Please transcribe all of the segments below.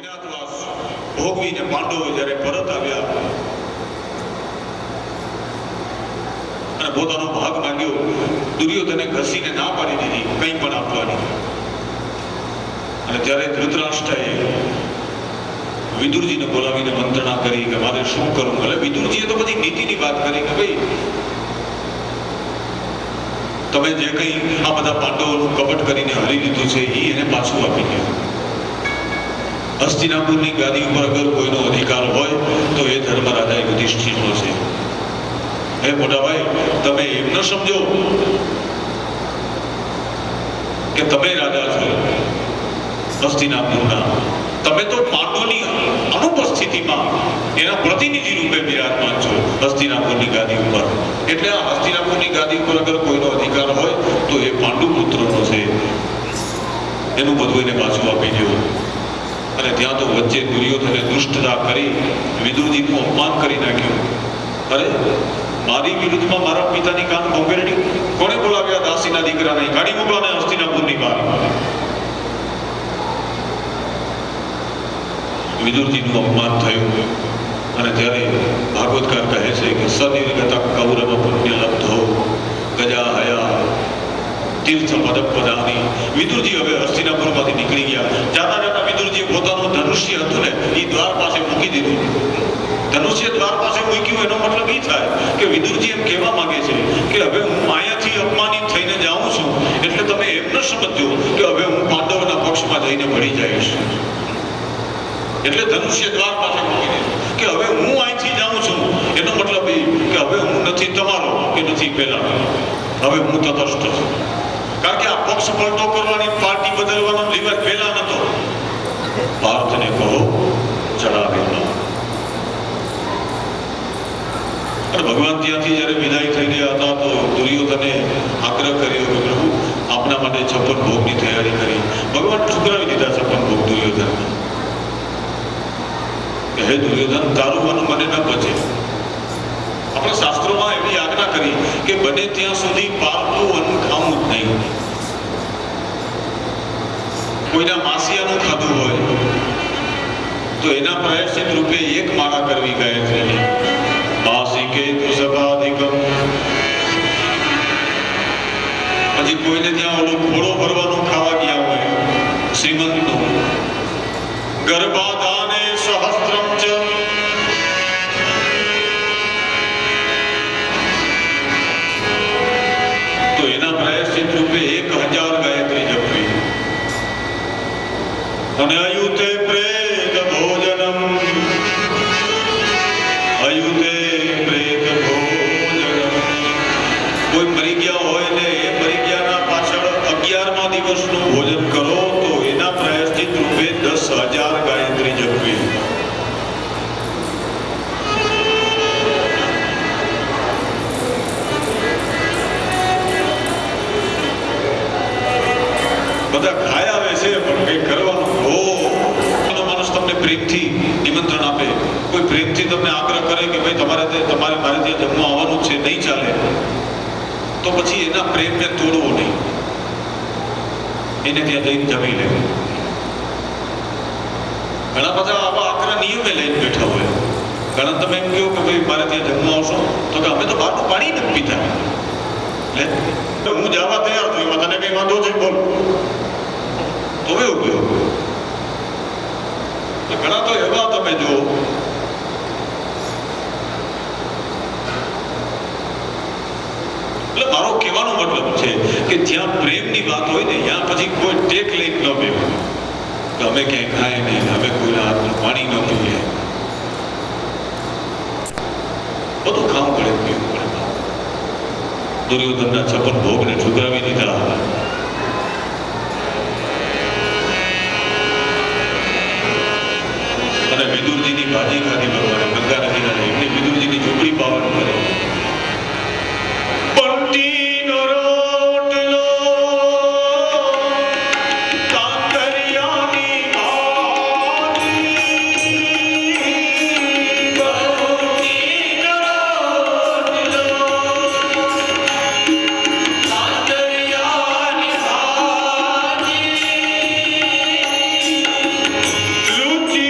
અજ્ઞાતવાસ ભોગવીને પાંડવો જ્યારે પરત આવ્યા અને પોતાનો ભાગ માંગ્યો, દુર્યોધને ઘસીને ના પાડી દીધી કંઈ પણ આપવાની. અને ત્યારે ધૃતરાષ્ટ્રએ વિદુરજીને બોલાવીને મંત્રણા કરી કે મારે શું કરવું. એટલે વિદુરજીએ તો બધી નીતિની વાત કરી કે ભાઈ તમે જે કંઈ આ બધા પાંડવોનું કપટ કરીને હરી લીધું છે એ એને પાછું આપી દો. હસ્તિનાપુરની ગાદી ઉપર અગર કોઈનો અધિકાર હોય તો એ ધર્મરાજા યુધિષ્ઠિરનો છે. હે મોટા ભાઈ, તમે એમ ન સમજો કે તમે રાજા છો હસ્તિનાપુરના. તમે તો પાંડવોની અનુપસ્થિતિમાં એના પ્રતિનિધિ રૂપે બિરાજમાન છો હસ્તિનાપુરની ગાદી ઉપર. એટલે આ હસ્તિનાપુરની ગાદી ઉપર અગર કોઈનો અધિકાર હોય તો એ પાંડુ પુત્રનો છે. એનું બધું એને પાછું આપી દો. અને ત્યાં તો વચ્ચે દુર્યોધને દુષ્ટતા કરી વિદુરજીનું અપમાન કરી નાખ્યું. અરે મારી વિરુદ્ધમાં મારા પિતાની કાન ભોંગેરડી કોણે બોલાવ્યા? દાસીના દીકરાને ગાડી મોકલાને હસ્તિનાપુરની બહાર. વિદુરજીનું અપમાન થયું. અને ત્યારે ભાગવતકાર કહે છે કે સનિર્ગત કૌરવ પુણ્ય લબ્ધો ગજા હયા તીર્થ પદપદાની. વિદુરજી હવે હસ્તિનાપુરમાંથી નીકળી ગયા. જાતા જાતા વિદુરજી પોતાનું ધનુષ્ય હતું ને એ દ્વાર પાસે મૂકી દીધું. ધનુષ્ય દ્વાર પાસે મૂક્યું એનો મતલબ એ થાય કે વિદુરજી એમ કહેવા માંગે છે કે હવે હું અહીંયાથી અપમાનિત થઈને જાઉં છું એટલે તમે એમ ન સમજજો કે હવે હું પાંડવોના પક્ષમાં જઈને ભળી જઈશ. એટલે ધનુષ્ય દ્વાર પાસે મૂકી દીધું કે હવે હું અહીંથી જાઉં છું એનો મતલબ એ કે હવે હું નથી તમારો કે નથી પેલા, હવે હું તટસ્થ છું. કારણ કે આ પક્ષ પલટો કરવાની પાર્ટી બદલવાનો રિવાજ પહેલા નતો. પાર્થને કહો ચડાવે ના. અને ભગવાન ત્યાંથી જ્યારે વિદાય થઈ રહ્યા હતા તો દુર્યોધને આગ્રહ કર્યો કે પ્રભુ આપના માટે 56 ભોગની તૈયારી કરી. ભગવાન ઠુકરાવી દીધા 56 ભોગ દુર્યોધનને. હે દુર્યોધન, તારું મન મને ન બચે. આપણા શાસ્ત્રોમાં એવી આજ્ઞા કરી કે બને ત્યાં સુધી પારકું અન્ન ખાવું જ નહીં. કોઈના માસિયાનું ખાધું હોય તો એના પ્રાયશ્ચિત રૂપે એક માળા કરવી ગાયત્રીની. માસિકે તુ સભાધિકમ. પછી કોઈને ત્યાં ઓલો ઘોડો ભરવાનું ખાવા ગયા હોય શ્રીમંતનું, ગર્ભાદાને સહસ્ત્રમ ચ. તો એના પ્રાયશ્ચિત રૂપે 1000 ગાયત્રી જપવી. અને અયુતે પ્રેત ભોજનમ, અયુતે પ્રેત ભોજનમ. કોઈ મરી ગયા હોય ને એ મરી ગયાના પાછળ 11મા દિવસનું ભોજન કરો તો એના પ્રાયશ્ચિત રૂપે 10,000 ગાયત્રી જપવી. બધા ખાય આવે છે પણ કંઈ કરવાનું હો. માણસ તમને પ્રેમથી નિમંત્રણ આપે, કોઈ પ્રેમથી તમને આગ્રહ કરે કે ભાઈ તમારે મારે ત્યાં જમવા આવવાનું છે, નહીં ચાલે તો પછી એના પ્રેમને તોડવો નહીં. એને ત્યાં જઈને જમી લે. ઘણા બધા આવા આકરા નિયમે લઈને બેઠા હોય. ઘણા તમે એમ કહો કે ભાઈ મારે ત્યાં જમવા આવશો તો કે અમે તો બહારનું પાણી નથી પીતા. હું જવા તૈયાર છું, એમાં તને કઈ વાંધો છે બોલ. તો એવું કહ્યું. ઘણા તો એવા તમે જો એટલે મારો કહેવાનો મતલબ છે કે જ્યાં પ્રેમની વાત હોય ને ત્યાં પછી કોઈ ટેક લઈને ન બેવું. અમે ક્યાંય ખાય નહીં, અમે કોઈના હાથનું પાણી ન પીએ. બધું ખાવું પડે, પીવું પડે. દુર્યોધનના 56 ભોગને ઠુકરાવી દીધા. અને વિદુરજીની ભાજી ખાધી ભગવાને ગંગા નદીના. એમની વિદુરજીની ઝૂંપડી પાવન કરે. રુચિ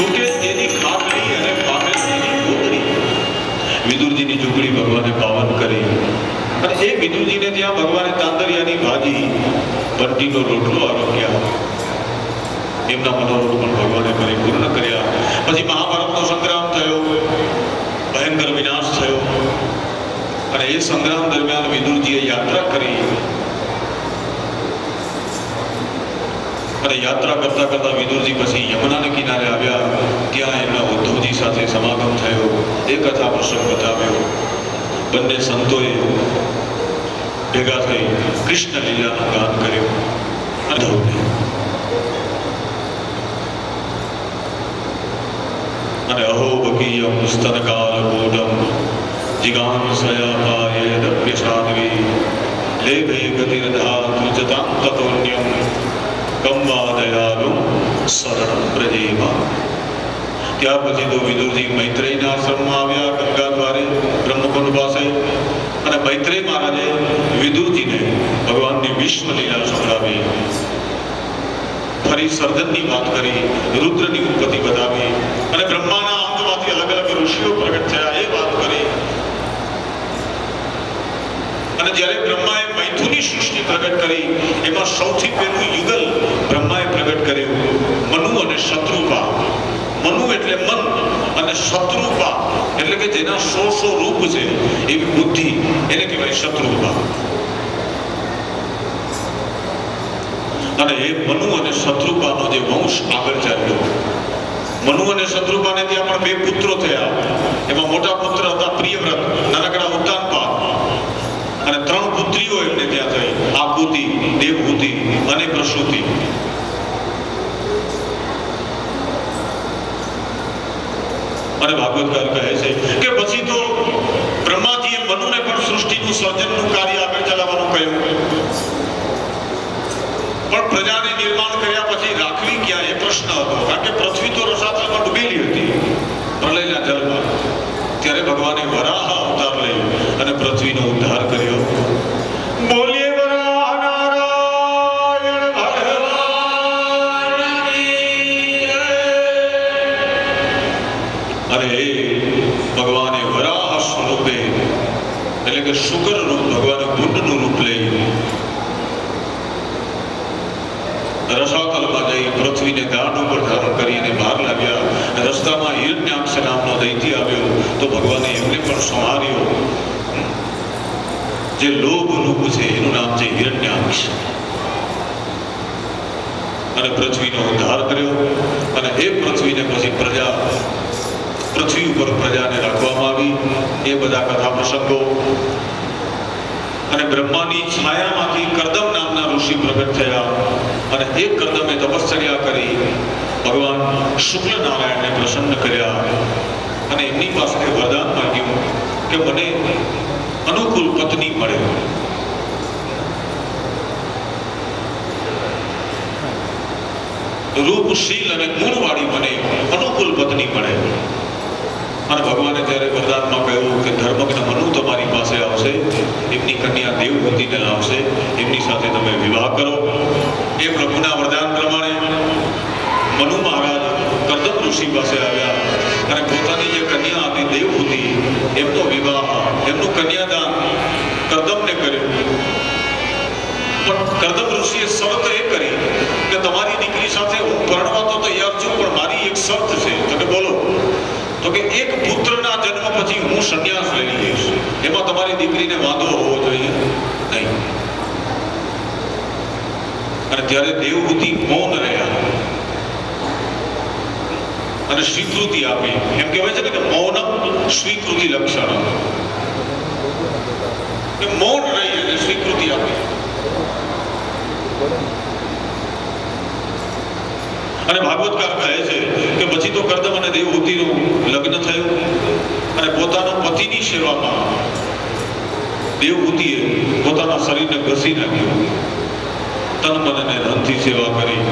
સુકે તેની ખાપ લઈ અને પામે તેની ગોદડી. વિદુરજીની ઝૂંપડી ભગવાને પાવન કરી અને એ વિદુરજીને ત્યાં ભગવાને તાંદરિયાની ભાજી, બંટીનો રોટલો આરોગ્યા. એમના મનોરથ પણ ભગવાને પરિપૂર્ણ કર્યા. પછી મહાભારતનો સંગ્રામ થયો, ભયંકર વિનાશ થયો અને એ સંગ્રામ દરમિયાન વિદુરજીએ યાત્રા કરી અને યાત્રા કરતા કરતા વિદુરજી પછી યમુનાના કિનારે આવ્યા. ત્યાં એમના ઉદ્ધવજી સાથે સમાગમ થયો. એ કથા પ્રસંગ બતાવ્યો. બંને સંતોએ ભેગા થઈ કૃષ્ણ લીલાનું ગાન કર્યું. અને અહો બકીયમ સ્તનકાલ મૂઢમ જિગાંસયાપાયેદપ્યશાન્વી લેભે ગતિરધાતુ જતાં તતોન્યમ કમ્વા દયાલું શરણં પ્રજેમા. ત્યાર પછી તો વિદુરજી મૈત્રેયના આશ્રમમાં આવ્યા, ગંગા દ્વારે બ્રહ્મકુંડ પાસે. અને મૈત્રેય મહારાજે વિદુરજીને ભગવાનની વિશ્વ લીલા સંભળાવી. ફરી સર્જનની વાત કરી, રુદ્રની ઉત્પત્તિ બતાવી અને બ્રહ્માના અંગમાંથી અલગ અલગ ઋષિઓ પ્રગટ થયા એ વાત કરી. અને જ્યારે બ્રહ્માએ મૈથુની સૃષ્ટિ પ્રગટ કરી એમાં સૌથી પહેલું યુગલ બ્રહ્માએ પ્રગટ કર્યું, મનુ અને શત્રુપા. મનુ એટલે મન અને શત્રુપા એટલે કે જેના 100 રૂપ છે એવી બુદ્ધિ, એને કહેવાય શત્રુપા. અને એ મનુ અને શત્રુપાનો જે વંશ આગળ ચાલ્યો. મનુ અને શત્રુપાને ત્યાં પણ 2 પુત્રો થયા. એમાં મોટા પુત્ર હતા પ્રિયવ્રત, નાનકડા ઉત્તાનપાદ. અને 3 પુત્રીઓ એમને ત્યાં થઈ, આકુતિ, દેવહૂતિ અને પ્રસૂતિ. અને ભાગવતકાર કહે છે કે પછી તો બ્રહ્માજીએ મનુને પણ સૃષ્ટિનું સર્જનનું કાર્ય આગળ ચલાવવાનું કહ્યું. પણ પ્રજાને નિર્માણ કર્યા પછી રાખવી ક્યાં એ પ્રશ્ન હતો. કારણ કે પૃથ્વી તો રસાતળમાં ડૂબેલી હતી પ્રલયના જળમાં. ત્યારે ભગવાને વરાહ અવતાર લઈ અને પૃથ્વીનો ઉદ્ધાર કર્યો. બોલીએ વરાહ નારાયણ ભગવાન કી જય. અને એ ભગવાને વરાહ સ્વરૂપે એટલે કે શુકર રૂપ, ભગવાને કુંડનું રૂપ લઈ રસાતલમાં જઈ પૃથ્વીને ગાંઠ ઉપર ધારણ કરીને બહાર લાવ્યા. રસ્તામાં હિરણ્યાક્ષ નામનો દૈત્ય આવ્યો તો ભગવાને એમને પણ સંહાર્યો. જે લોભ રૂપ છે એનું નામ છે હિરણ્યાક્ષ. અને પૃથ્વીનો ઉદ્ધાર કર્યો. અને એ પૃથ્વીને પછી પૃથ્વી ઉપર પ્રજાને રાખવામાં આવી. એ બધા કથા પ્રસંગો. અને બ્રહ્માની છાયામાંથી કરદમ નામના ઋષિ પ્રગટ થયા. અને એ કરદમે તપશ્ચર્યા કરી ભગવાન શુક્લ નારાયણને પ્રસન્ન કર્યા. અને એમની પાસે વરદાન માંગ્યું કે મને અનુકૂળ પત્ની મળે. રૂપશીલ અને ગુણવાળી મને અનુકૂળ પત્ની મળે. અને ભગવાને ત્યારે વરદાનમાં કહ્યું કે ધર્મજ્ઞ મનુ તમારી પાસે આવશે, એમની કન્યા દેવહૂતિને લાવશે, એમની સાથે તમે વિવાહ કરો. એ પ્રભુના વરદાન પ્રમાણે મનુ મહારાજ કરદમ ઋષિ પાસે આવ્યા અને પોતાની જે કન્યા હતી દેવહૂતિ, એમનો વિવાહ, એમનું કન્યાદાન કરદમને કર્યું. પણ કરદમ ઋષિએ શરત એ કરી કે તમારી દીકરી સાથે હું પરણવા તો તૈયાર છું, પણ મારી એક શરત છે. તો કે બોલો. તો કે એક પુત્રના જન્મ પછી હું સંન્યાસ લઈ લઈશ. એમાં તમારી દીકરીને વાંધો હોવો જોઈએ નહીં. અને ત્યારે દેવહૂતિ મૌન રહ્યા અને સ્વીકૃતિ આપી. એમ કહેવાય છે ને કે મૌનમ સ્વીકૃતિ લક્ષણ. કે મૌન રહી અને સ્વીકૃતિ આપી. અને ભાગવતકાર કહે છે કે પછી તો કરદમ અને દેવહૂતિનું લગ્ન થયું. અને પોતાના પતિની સેવામાં દેવહૂતિએ પોતાના શરીરને ઘસી નાખ્યું, તન મન અને ધનથી સેવા કરી.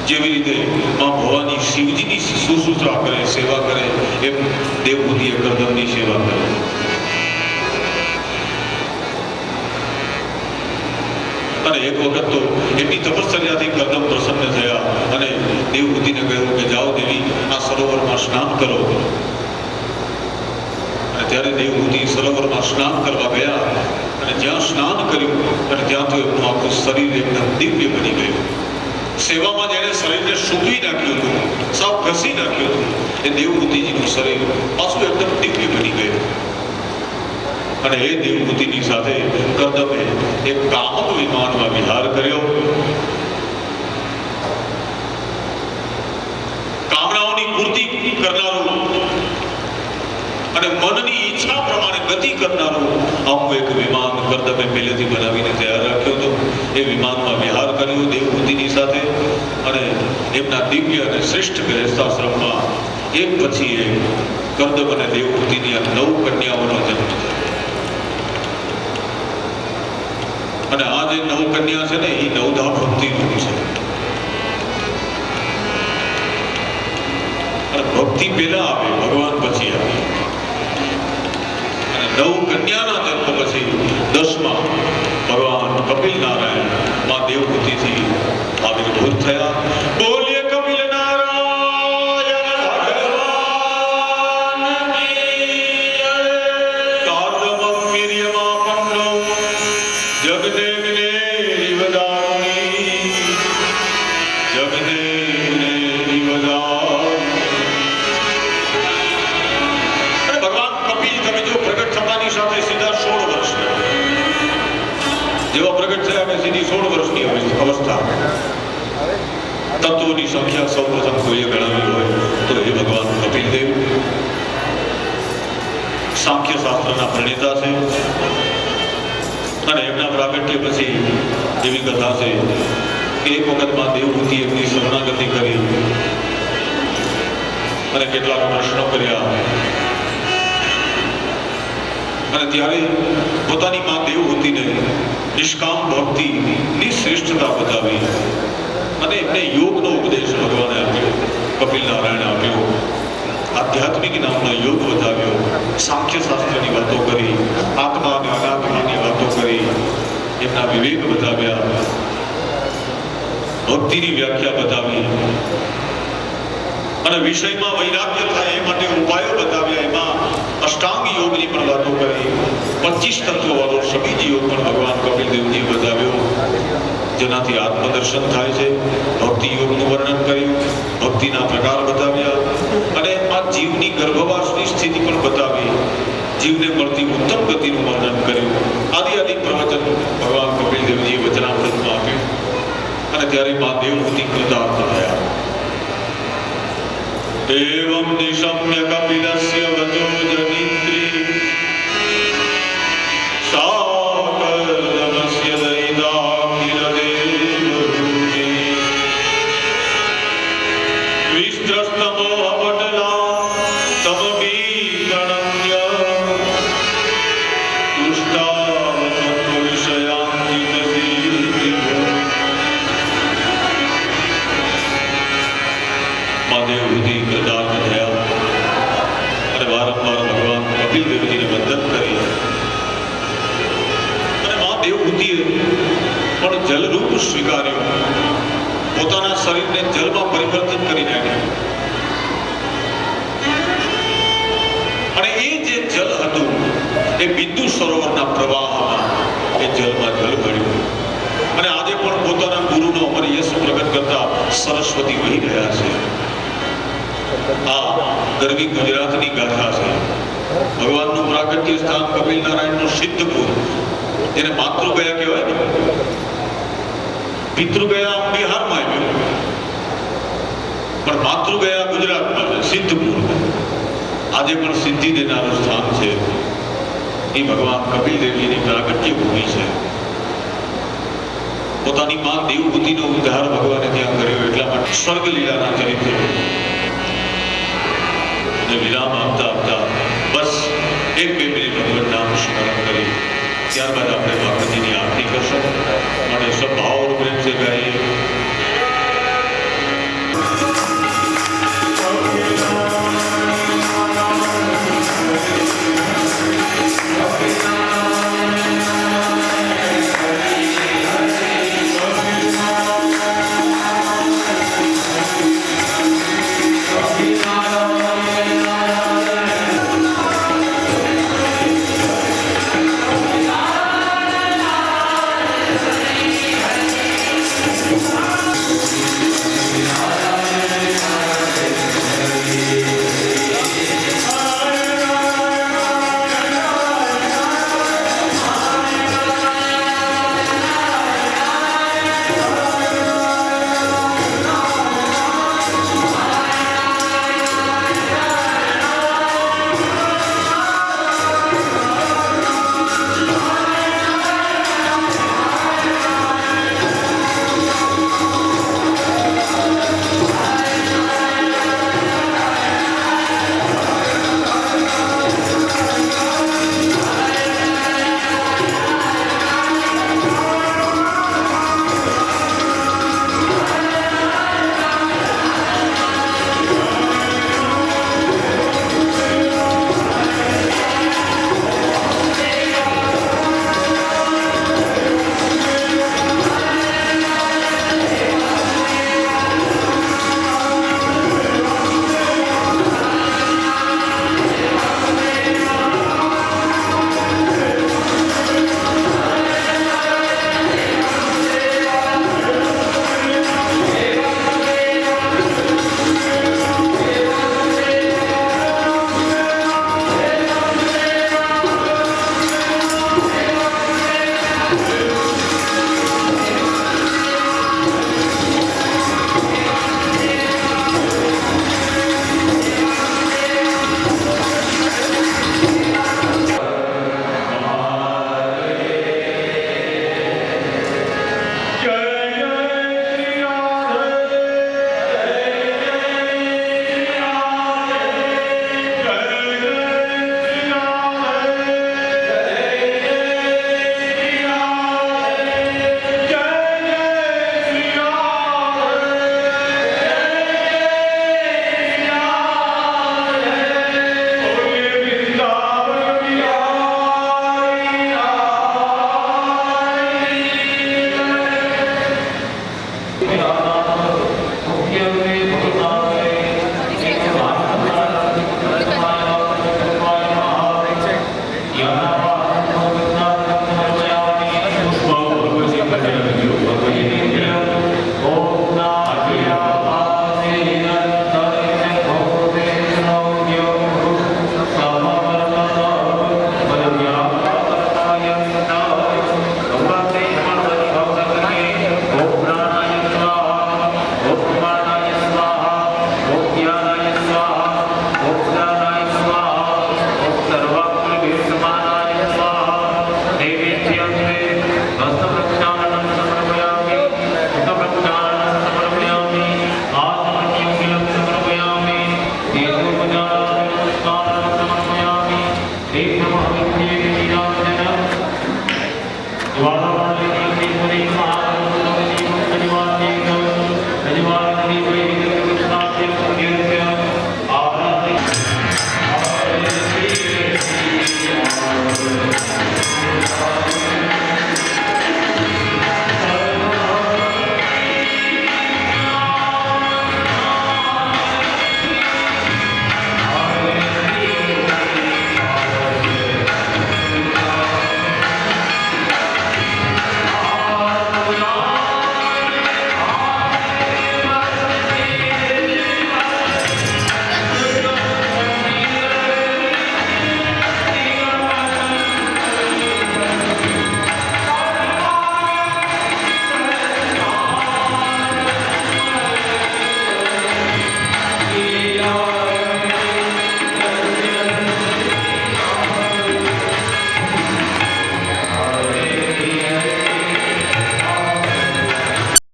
જેવી રીતે માં ભવાની શિવજીની શુશ્રૂષા કરે, સેવા કરે, એમ દેવહૂતિએ કરદમની સેવા કરી. અને એક વખત તો એમની તપશ્ચર્યાથી કરદમ પ્રસન્ન દેવહૂતિને કહ્યું કે જાઓ દેવી, આ સરોવરમાં સ્નાન કરો. અને ત્યારે દેવહૂતિ સરોવરમાં સ્નાન કરવા ગયા અને જ્યાં સ્નાન કર્યું અને ત્યાં તો એમનું આખું શરીર એકદમ દિવ્ય બની ગયું. સેવામાં જેને શરીરને સૂકવી નાખ્યું હતું, સાવ ઘસી નાખ્યું હતું, એ દેવહૂતિજીનું શરીર પાછું એકદમ દિવ્ય બની ગયું. અને એ દેવહૂતિની સાથે કર્દમે એક કામક વિમાનમાં વિહાર કર્યો. કામનાઓની પૂર્તિ કરનારું અને મનની ઈચ્છા પ્રમાણે ગતિ કરનારું આવું એક વિમાન કર્દમે પહેલેથી બનાવીને તૈયાર રાખ્યું હતું. એ વિમાનમાં વિહાર કર્યો દેવહૂતિની સાથે અને એમના દિવ્ય અને શ્રેષ્ઠ ગૃહસ્થાશ્રમમાં એક પછી એક કર્દમ અને દેવહૂતિની આ 9 કન્યાઓનો જન્મ થયો. અને આ જે 9 કન્યા છે ને, એ નવધા ભક્તિનું છે. અને ભક્તિ પહેલા આવે, ભગવાન પછી આવે. અને 9 કન્યાના જન્મ પછી 10મા ભગવાન કપિલ નારાયણ માં દેવહૂતિથી આવિર્ભૂત થયા. બોલીએ કપિલ નારાયણ ભગવાન કી જય. કાર્દમં વીર્યમાપન્નો જગદેવને નિવદામી, જગદેવને નિવદામી. અને ભગવાન કપિલ તમે જો પ્રગટ થવાની સાથે સીધા 16 વર્ષના જેવા પ્રગટ થયા કે સીધી 16 વર્ષની અવસ્થા. તત્વોની સંખ્યા સૌપ્રથમ કોઈએ ગણાવી હોય તો એ ભગવાન કપિલદેવ સાંખ્ય શાસ્ત્રના પ્રણેતા છે. અને એમના પ્રાગટ્ય પછી એવી કથા છે કે એક વખતમાં દેવહૂતિ એમની શરણાગતિ કરી અને કેટલાક પ્રશ્નો કર્યા. અને ત્યારે પોતાની માં દેવહૂતિને નિષ્કામ ભક્તિની શ્રેષ્ઠતા બતાવી અને એમને યોગનો ઉપદેશ ભગવાને આપ્યો, કપિલ નારાયણ આપ્યો. આધ્યાત્મિક નામનો યોગ બતાવ્યો. સાંખ્ય શાસ્ત્રની વાતો કરી, આત્મા અને અનાત્માની વાતો કરી, એમના વિવેક બતાવ્યા, ભક્તિની વ્યાખ્યા બતાવી અને વિષયમાં વૈરાગ્ય થાય એ માટે ઉપાયો બતાવ્યા. એમાં અષ્ટાંગ યોગની પણ વાતો કરી. 25 તત્વવાળો શબીજ યોગ પણ ભગવાન કપિલદેવજીએ બતાવ્યો, જેનાથી આત્મદર્શન થાય છે. ભક્તિ યોગનું વર્ણન કર્યું, ભક્તિના પ્રકાર બતાવ્યા અને આ જીવની ગર્ભવાસની સ્થિતિ પણ બતાવી, જીવને મળતી ઉત્તમ ગતિનું વર્ણન કર્યું. આદિ પ્રવચન ભગવાન કપિલદેવજીએ વચનામૃતમાં આપ્યું. અને ત્યારે મા દેવહૂતિ કૃતાર્થ થયા. એવં નિશમ્ય કપિલસ્ય વચો જનિત્રી સાકર્દમસ્ય દૈદાખિલ દેવહૂતિ વિસ્ત્રસ્તમોહપટલા તમબીગણન્ય તુષ્ટાવચત્વવિષયાન્તિતસીતિભો. મા દેવહૂતિ કૃતાર્થ થયા અને વારંવાર ભગવાન કપિલદેવજીને વંદન કરી. અને મા દેવહૂતિએ પણ જલરૂપ સ્વીકાર્યું, પોતાના શરીરને જલમાં પરિવર્તિત કરી નાખ્યું. અને એ જે જલ હતું એ બિંદુ સરોવરના પ્રવાહમાં એ જલમાં જલ ભળ્યું. અને આજે પણ પોતાના ગુરુનો અમર યશ પ્રગટ કરતા સરસ્વતી વહી રહ્યા છે. આ ગરવી ગુજરાતની ગાથા છે. ભગવાનનું પ્રાગટ્ય સ્થાન કપિલ નારાયણનું સિદ્ધપુર, જેને માતૃગયા કહેવાય ને, પિતૃગયા બિહારમાં આવ્યું પણ માતૃગયા ગુજરાતમાં છે, સિદ્ધપુર. આજે પણ સિદ્ધિ દેનારું સ્થાન છે. એ ભગવાન કપિલદેવજીની પ્રાગટ્ય ભૂમિ છે. પોતાની માં દેવહૂતિનો ઉદ્ધાર ભગવાને ત્યાં કર્યો એટલા માટે સ્વર્ગ લીલાના ચરિત્રો ને વિરામ આપતા આપતા બસ 1-2 મિનિટ ભગવાન નામ સ્મરણ કરી ત્યારબાદ આપણે માતાજીની આરતી કરશું. માટે સબ ભાવ પ્રેમ से गाइए.